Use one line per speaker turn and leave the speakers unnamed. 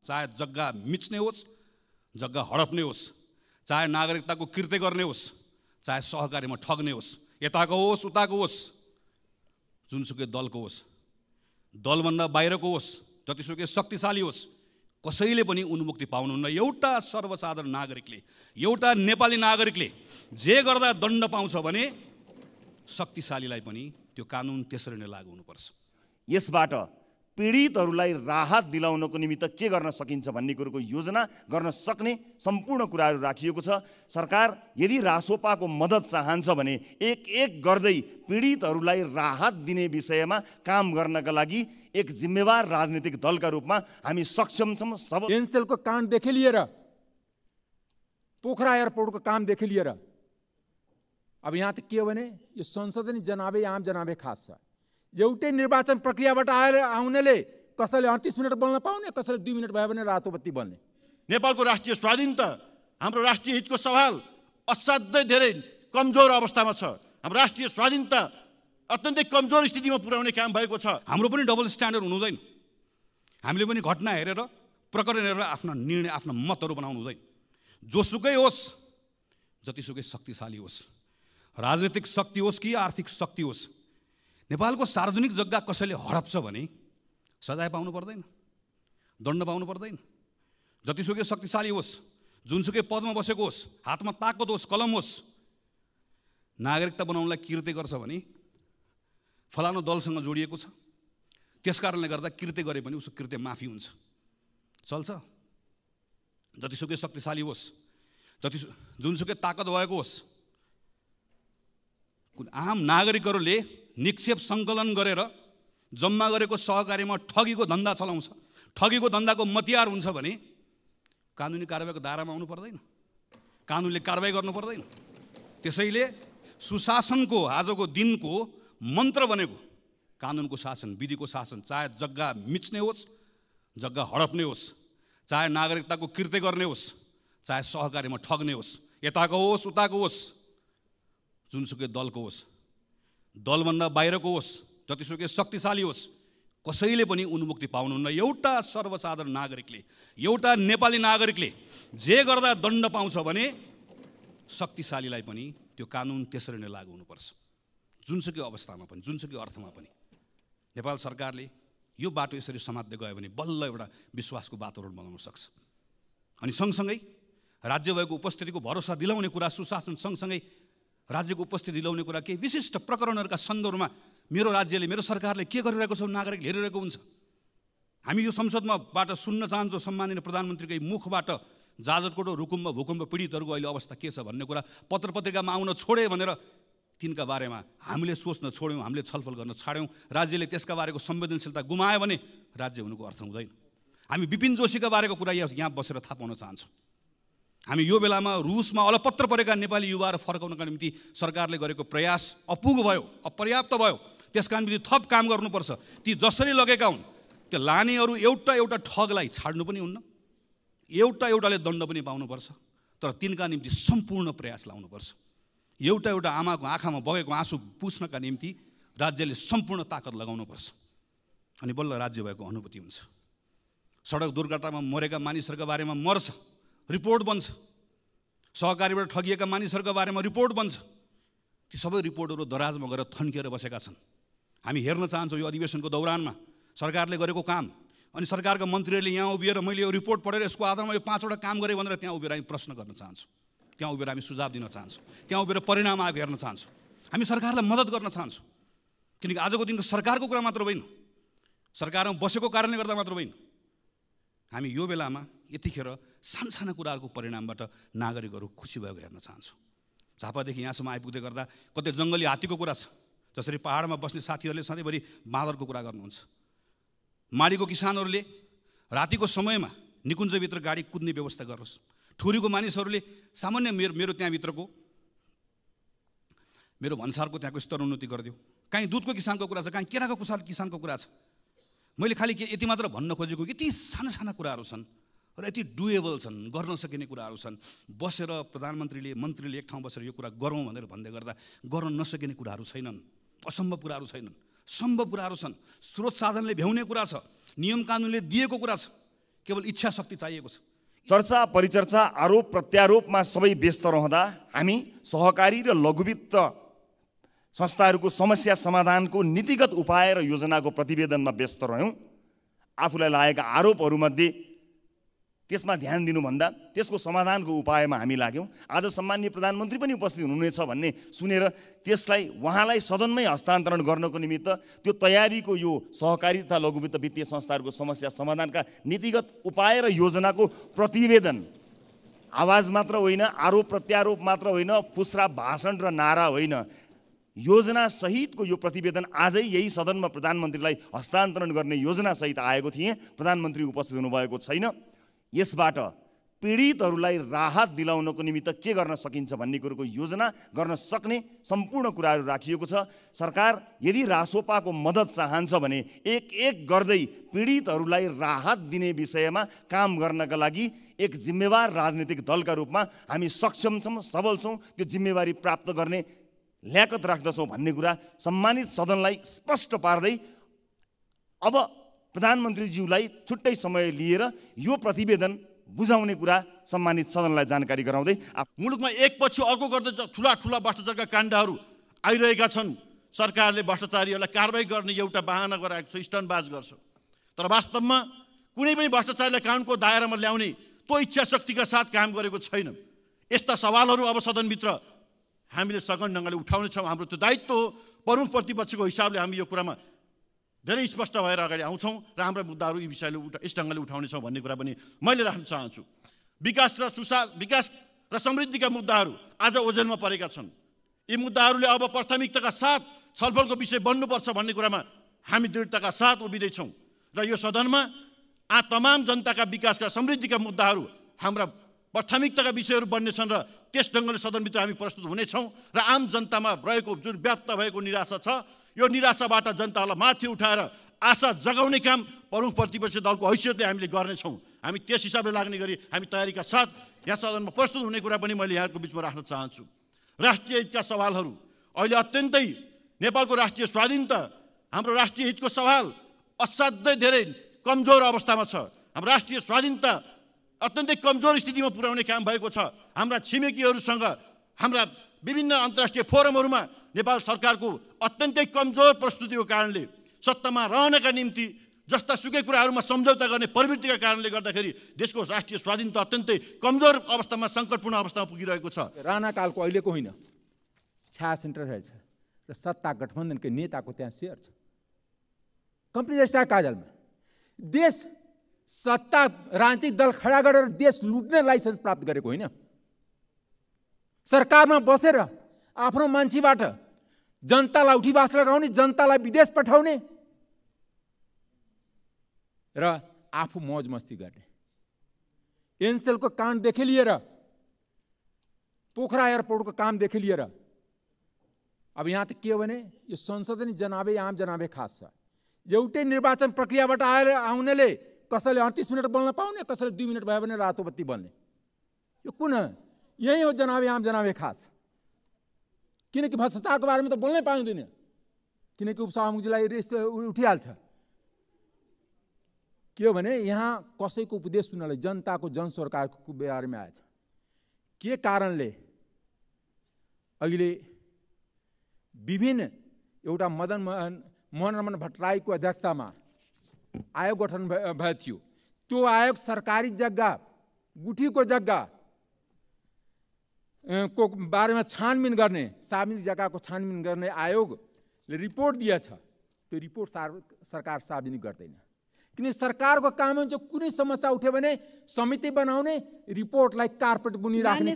चाहे जग्गा मिच्ने होस्, जग्गा हडप्ने होस्, चाहे नागरिकताको कृत्य गर्ने होस्, चाहे सहकारीमा ठग्ने होस्, यताको होस् उताको होस्, जुनसुकै दलको होस्, दलभन्दा बाहिरको होस्, जतिसुकै शक्तिशाली होस्, कसैले पनि उन्मुक्ति पाउनुहुन्न। एउटा सर्वसाधारण नागरिकले, एउटा नेपाली नागरिकले जे गर्दा दण्ड पाउँछ भने शक्तिशालीलाई पनि त्यो कानुन त्यसरी नै लागू हुनुपर्छ।
यसबाट पीडितहरूलाई राहत दिलाउनको निमित्त के गर्न सकिन्छ भन्ने कुरोको योजना गर्न सक्ने सम्पूर्ण कुराहरू राखिएको छ। सरकार यदि रासोपाको मद्दत चाहन्छ भने एक गर्दै पीडितहरूलाई राहत दिने विषयमा काम गर्नका लागि एक जिम्मेवार राजनीतिक दलका रूपमा हामी सक्षम छौँ। सब
एनसेलको कामदेखि लिएर पोखरा एयरपोर्टको कामदेखि लिएर अब यहाँ त के हो भने यो संसद नै जनाबे आम जनाबे खास छ। एउटै निर्वाचन प्रक्रियाबाट आउनेले कसैले 38 मिनट बोल्न पाउने, कसैले 2 मिनट भयो भने रातो बत्ती बल्ने।
नेपालको राष्ट्रिय स्वाधीनता, हाम्रो राष्ट्रिय हितको सवाल असाध्यै धेरै कमजोर अवस्थामा छ। हाम्रो राष्ट्रिय स्वाधीनता अत्यन्तै कमजोर स्थितिमा पुर्याउने काम भएको छ।
हाम्रो पनि डबल स्ट्यान्डर्ड हुनु हुँदैन। हामीले पनि घटना हेरेर, प्रकरण हेरेर आफ्नो निर्णय, आफ्नो मतहरू बनाउनु हुँदैन। जोसुकै होस्, जतिसुकै शक्तिशाली होस्, राजनीतिक शक्ति होस् कि आर्थिक शक्ति होस्, नेपालको सार्वजनिक जग्गा कसैले हडप्छ भने सजाय पाउनु पर्दैन, दण्ड पाउनु पर्दैन। जतिसुकै शक्तिशाली होस्, जुनसुकै पदमा बसेको होस्, हातमा ताकत होस्, कलम होस्, नागरिकता बनाउनलाई कृत्य गर्छ भने फलानु दलसँग जोडिएको छ, त्यस कारणले गर्दा कृत्य गरे पनि उसको कृत्य माफी हुन्छ, चल्छ। जतिसुकै शक्तिशाली होस्, जुनसुकै ताकत भएको होस्, आम नागरिकहरूले निक्षेप सङ्कलन गरेर जम्मा गरेको सहकारीमा ठगीको धन्दा चलाउँछ, ठगीको धन्दाको मतियार हुन्छ भने कानुनी कारबाहीको दायरामा आउनु पर्दैन, कानुनले कारबाही गर्नु पर्दैन। त्यसैले सुशासनको आजको दिनको मन्त्र बनेको कानुनको शासन, विधिको शासन, चाहे जग्गा मिच्ने होस्, जग्गा हडप्ने होस्, चाहे नागरिकताको कृत्य गर्ने होस्, चाहे सहकारीमा ठग्ने होस्, यताको होस् उताको होस्, जुनसुकै दलको होस्, दलभन्दा बाहिरको होस्, जतिसुकै शक्तिशाली होस्, कसैले पनि उन्मुक्ति पाउनुहुन्न। एउटा सर्वसाधारण नागरिकले, एउटा नेपाली नागरिकले जे गर्दा दण्ड पाउँछ भने शक्तिशालीलाई पनि त्यो कानुन त्यसरी नै लागू हुनुपर्छ। जुनसुकै अवस्थामा पनि, जुनसुकै अर्थमा पनि नेपाल सरकारले यो बाटो यसरी समात्दै गयो भने बल्ल एउटा विश्वासको वातावरण बनाउन सक्छ। अनि सँगसँगै राज्य भएको उपस्थितिको भरोसा दिलाउने कुरा, सुशासन सँगसँगै राज्यको उपस्थिति दिलाउने कुरा, केही विशिष्ट प्रकरणहरूका सन्दर्भमा मेरो राज्यले, मेरो सरकारले के गरिरहेको छ नागरिकले हेरिरहेको हुन्छ। हामी यो संसदमाबाट सुन्न चाहन्छौँ सम्माननीय प्रधानमन्त्रीकै मुखबाट जाजरकोट रुकुममा भूकम्प पीडितहरूको अहिले अवस्था के छ भन्ने कुरा पत्र पत्रिकामा आउन छोडे भनेर तिनका बारेमा हामीले सोच्न छोड्यौँ, हामीले छलफल गर्न छाड्यौँ, राज्यले त्यसका बारेको संवेदनशीलता गुमायो भने राज्य हुनुको अर्थ हुँदैन। हामी विपिन जोशीका बारेको कुरा यहाँ बसेर थाहा पाउन चाहन्छौँ। हामी यो बेलामा रुसमा अलपत्र परेका नेपाली युवाहरू फर्काउनका निम्ति सरकारले गरेको प्रयास अपुग भयो, अपर्याप्त भयो। त्यसका निम्ति थप काम गर्नुपर्छ। ती जसरी लगेका हुन् त्यो लानेहरू एउटा ठगलाई छाड्नु पनि हुन्न, एउटाले दण्ड पनि पाउनुपर्छ, तर तिनका निम्ति सम्पूर्ण प्रयास लाउनुपर्छ। एउटा आमाको आँखामा बगेको आँसु पुस्नका निम्ति राज्यले सम्पूर्ण ताकत लगाउनुपर्छ, अनि बल्ल राज्य भएको अनुभूति हुन्छ। सडक दुर्घटनामा मरेका मानिसहरूका बारेमा मर्छ, रिपोर्ट बन्छ, सहकारीबाट ठगिएका मानिसहरूका बारेमा रिपोर्ट बन्छ। ती सबै रिपोर्टहरू दराजमा गएर थन्किएर बसेका छन्। हामी हेर्न चाहन्छौँ यो अधिवेशनको दौरानमा सरकारले गरेको काम, अनि सरकारका मन्त्रीहरूले यहाँ उभिएर मैले यो रिपोर्ट पढेर यसको आधारमा यो 5वटा काम गरेँ भनेर त्यहाँ उभिएर हामी प्रश्न गर्न चाहन्छौँ, त्यहाँ उभिएर हामी सुझाव दिन चाहन्छौँ, त्यहाँ उभिएर परिणाम आएको हेर्न चाहन्छौँ। हामी सरकारलाई मद्दत गर्न चाहन्छौँ, किनकि आजको दिनको सरकारको कुरा मात्र होइन, सरकारमा बसेको कारणले गर्दा मात्र होइन। हामी यो बेलामा यतिखेर सानसाना कुराहरूको परिणामबाट नागरिकहरू खुसी भएको हेर्न चाहन्छौँ। झापादेखि यहाँसम्म आइपुग्दै गर्दा कतै जङ्गली हात्तीको कुरा छ, जसरी पहाडमा बस्ने साथीहरूले सधैँभरि बाँदरको कुरा गर्नुहुन्छ। माडीको किसानहरूले रातिको समयमा निकुञ्जभित्र गाडी कुद्ने व्यवस्था गरोस्। ठुरीको मानिसहरूले सामान्य मेरो त्यहाँभित्रको मेरो भन्सारको त्यहाँको स्तरोन्नति गरिदियो। काहीँ दुधको किसानको कुरा छ, काहीँ केराको किसानको कुरा छ। मैले खालि यति मात्र भन्न खोजेको, यति साना कुराहरू छन् र यति डुएबल छन्, गर्न सकिने कुराहरू छन्। बसेर प्रधानमन्त्रीले मन्त्रीले एक ठाउँ बसेर यो कुरा गरौँ भनेर भन्दै गर्दा गर्न नसकिने कुराहरू छैनन्, असम्भव कुराहरू छैनन्, सम्भव कुराहरू छन्। स्रोत साधनले भ्याउने कुरा छ, नियम कानुनले दिएको कुरा छ। केवल इच्छा शक्ति चाहिएको छ।
चर्चा परिचर्चा आरोप प्रत्यारोपमा सबै व्यस्त रहँदा हामी सहकारी र लघुवित्त संस्थाहरूको समस्या समाधानको नीतिगत उपाय र योजनाको प्रतिवेदनमा व्यस्त रह्यौँ। आफूलाई लागेका आरोपहरूमध्ये त्यसमा ध्यान दिनुभन्दा त्यसको समाधानको उपायमा हामी लाग्यौँ। आज सम्माननीय प्रधानमन्त्री पनि उपस्थित हुनुहुनेछ भन्ने सुनेर त्यसलाई उहाँलाई सदनमै हस्तान्तरण गर्नको निमित्त त्यो तयारीको यो सहकारी तथा लघुवित्त वित्तीय संस्थाहरूको समस्या समाधानका नीतिगत उपाय र योजनाको प्रतिवेदन आवाज मात्र होइन, आरोप प्रत्यारोप मात्र होइन, फुस्रा भाषण र नारा होइन, योजना सहितको यो प्रतिवेदन आजै यही सदनमा प्रधानमन्त्रीलाई हस्तान्तरण गर्ने योजना सहित आएको थिएँ। प्रधानमन्त्री उपस्थित हुनुभएको छैन। यसबाट पीडितहरूलाई राहत दिलाउनको निमित्त के गर्न सकिन्छ भन्ने कुरोको योजना गर्न सक्ने सम्पूर्ण कुराहरू राखिएको छ। सरकार यदि रासोपाको मद्दत चाहन्छ भने एक एक गर्दै पीडितहरूलाई राहत दिने विषयमा काम गर्नका लागि एक जिम्मेवार राजनीतिक दलका रूपमा हामी सक्षम छौँ, सबल छौँ, त्यो जिम्मेवारी प्राप्त गर्ने ल्याकत राख्दछौँ भन्ने कुरा सम्मानित सदनलाई स्पष्ट पार्दै अब प्रधानमन्त्रीज्यूलाई छुट्टै समय लिएर यो प्रतिवेदन बुझाउने कुरा सम्मानित सदनलाई जानकारी गराउँदै
मुलुकमा एकपछि अर्को गर्दै ठुला ठुला भ्रष्टाचारका काण्डहरू आइरहेका छन्। सरकारले भ्रष्टाचारीहरूलाई कारबाही गर्ने एउटा बहाना गराएको छ, स्टनबाज गर्छ। तर वास्तवमा कुनै पनि भ्रष्टाचारीलाई कानुनको दायरामा ल्याउने त्यो इच्छा शक्तिका साथ काम गरेको छैन। यस्ता सवालहरू अब सदनभित्र हामीले सघन ढङ्गले उठाउनेछौँ। हाम्रो त्यो दायित्व हो। प्रमुख प्रतिपक्षको हिसाबले हामी यो कुरामा धेरै स्पष्ट भएर अगाडि आउँछौँ र हाम्रा मुद्दाहरू यी विषयले यस ढङ्गले उठाउनेछौँ भन्ने कुरा पनि मैले राख्न चाहन्छु। विकास र समृद्धिका मुद्दाहरू आज ओझेलमा परेका छन्। यी मुद्दाहरूले अब प्राथमिकताका साथ छलफलको विषय बन्नुपर्छ भन्ने कुरामा हामी दृढताका साथ उभिँदैछौँ र यो सदनमा तमाम जनताका विकासका समृद्धिका मुद्दाहरू हाम्रा प्राथमिकताका विषयहरू बन्नेछन् र त्यस ढङ्गले सदनभित्र हामी प्रस्तुत हुनेछौँ र आम जनतामा रहेको जुन व्याप्त भएको निराशा छ यो निराशाबाट जनतालाई माथि उठाएर आशा जगाउने काम प्रमुख प्रतिपक्षी दलको हैसियतले हामीले गर्नेछौँ। हामी त्यस हिसाबले लाग्ने गरी हामी तयारीका साथ यहाँ सदनमा प्रस्तुत हुने कुरा पनि मैले यहाँको बिचमा राख्न चाहन्छु। राष्ट्रिय हितका सवालहरू अहिले अत्यन्तै नेपालको राष्ट्रिय स्वाधीनता, हाम्रो राष्ट्रिय हितको सवाल असाध्यै धेरै कमजोर अवस्थामा छ। हाम्रो राष्ट्रिय स्वाधीनता अत्यन्तै कमजोर स्थितिमा पुर्याउने काम भएको छ। हाम्रा छिमेकीहरूसँग हाम्रा विभिन्न अन्तर्राष्ट्रिय फोरमहरूमा नेपाल सरकारको अत्यन्तै कमजोर प्रस्तुतिको कारणले सत्तामा रहनका निम्ति जस्ता सुकै कुराहरूमा सम्झौता गर्ने प्रवृत्तिका कारणले गर्दाखेरि देशको राष्ट्रिय स्वाधीनता अत्यन्तै कमजोर अवस्थामा सङ्कटपूर्ण अवस्थामा पुगिरहेको छ।
राणाकालको अहिलेको होइन, छाया सेन्टर रहेछ र सत्ता गठबन्धनको नेताको त्यहाँ सेयर छ। कम्प्लिट रहेछ काजलमा। देश सत्ता राजनीतिक दल खडा गरेर देश लुट्ने लाइसेन्स प्राप्त गरेको होइन। सरकारमा बसेर आफ्नो मान्छेबाट जनतालाई उठीबास लगाउने, जनतालाई विदेश पठाउने र आफू मौज मस्ती गर्ने। एनसेलको काण्डदेखि लिएर पोखरा एयरपोर्टको कामदेखि लिएर अब यहाँ त के हो भने यो संसद नि जनाबे आम जनाबे खास छ। एउटै निर्वाचन प्रक्रियाबाट आउनेले कसैले 38 मिनट बोल्न पाउने, कसैले 2 मिनट भयो भने रातो बत्ती बल्ने। यो कुन यही हो जनाबे आम जनाबे खास। किनकि भ्रष्टाचारको बारेमा त बोल्नै पाउँदैन, किनकि उपसभामुखजीलाई रेस्ट उठिहाल्छ। के हो भने यहाँ कसैको उपदेश सुन्नलाई जनताको जनसरकारको बारेमा आएछ। के कारणले अहिले विभिन्न एउटा मदन मोहन भट्टराईको अध्यक्षतामा आयोग गठन भएको थियो। त्यो आयोग सरकारी जग्गा, गुठीको जग्गा को बारेमा छानबिन गर्ने, सार्वजनिक जग्गाको छानबिन गर्ने आयोगले रिपोर्ट दिएछ। त्यो रिपोर्ट सरकार सार्वजनिक गर्दैन। किनकि सरकारको काम हुन्छ कुनै समस्या उठ्यो भने समिति बनाउने, रिपोर्टलाई कार्पेट बुनी राख्ने।